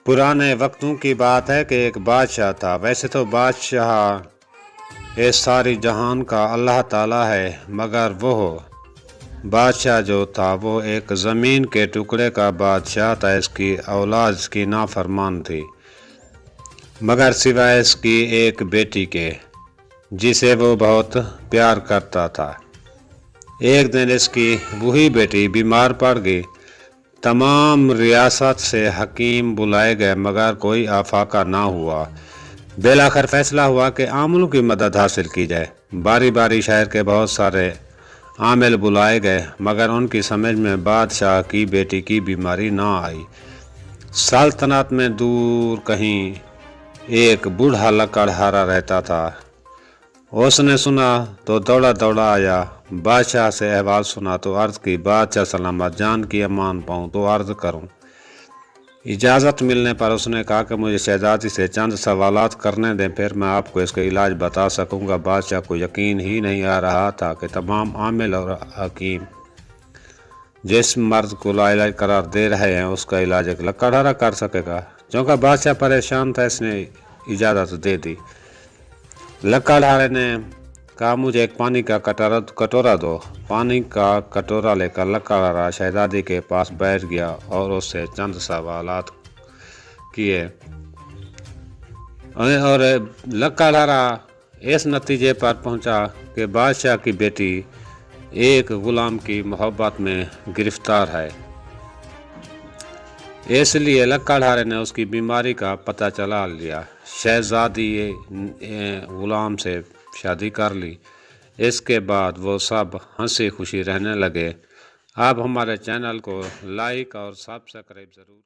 پرانے وقتوں کی بات ہے کہ ایک بادشاہ تھا۔ ویسے تو بادشاہ اس ساری جہان کا اللہ تعالیٰ ہے، مگر وہ بادشاہ جو تھا وہ ایک زمین کے ٹکڑے کا بادشاہ تھا۔ اس کی اولاد اس کی نافرمان تھی، مگر سوائے اس کی ایک بیٹی کے جسے وہ بہت پیار کرتا تھا۔ ایک دن اس کی وہی بیٹی بیمار پڑ گئی۔ تمام ریاست سے حکیم بلائے گئے مگر کوئی افاقہ نہ ہوا۔ بالآخر فیصلہ ہوا کہ عاملوں کی مدد حاصل کی جائے۔ باری باری شہر کے بہت سارے عامل بلائے گئے مگر ان کی سمجھ میں بادشاہ کی بیٹی کی بیماری نہ آئی۔ سلطنت میں دور کہیں ایک بوڑھا لکڑہارا رہتا تھا۔ اس نے سنا تو دوڑا دوڑا آیا۔ بادشاہ سے احوال سنا تو عرض کی، بادشاہ سلامت، جان کی امان پاؤں تو عرض کروں۔ اجازت ملنے پر اس نے کہا کہ مجھے شہزادی سے چند سوالات کرنے دیں، پھر میں آپ کو اس کا علاج بتا سکوں گا۔ بادشاہ کو یقین ہی نہیں آ رہا تھا کہ تمام عامل اور حکیم جس مرض کو لاعلاج قرار دے رہے ہیں اس کا علاج ایک لکڑہارا کر سکے گا۔ چونکہ بادشاہ پریشان تھا، اس نے اجازت دے دی۔ لکڑہارے نے کہا، مجھے ایک پانی کا کٹورا دو۔ پانی کا کٹورا لے کر لکڑہارا شہزادی کے پاس بیٹھ گیا اور اس سے چند سوالات کیے، اور لکڑہارا اس نتیجے پر پہنچا کہ بادشاہ کی بیٹی ایک غلام کی محبت میں گرفتار ہے۔ اس لیے لکڑہارے نے اس کی بیماری کا پتہ چلا لیا، شہزادی غلام سے شادی کر لی۔ اس کے بعد وہ سب ہنسی خوشی رہنے لگے۔ آپ ہمارے چینل کو لائک اور سبسکرائب ضرور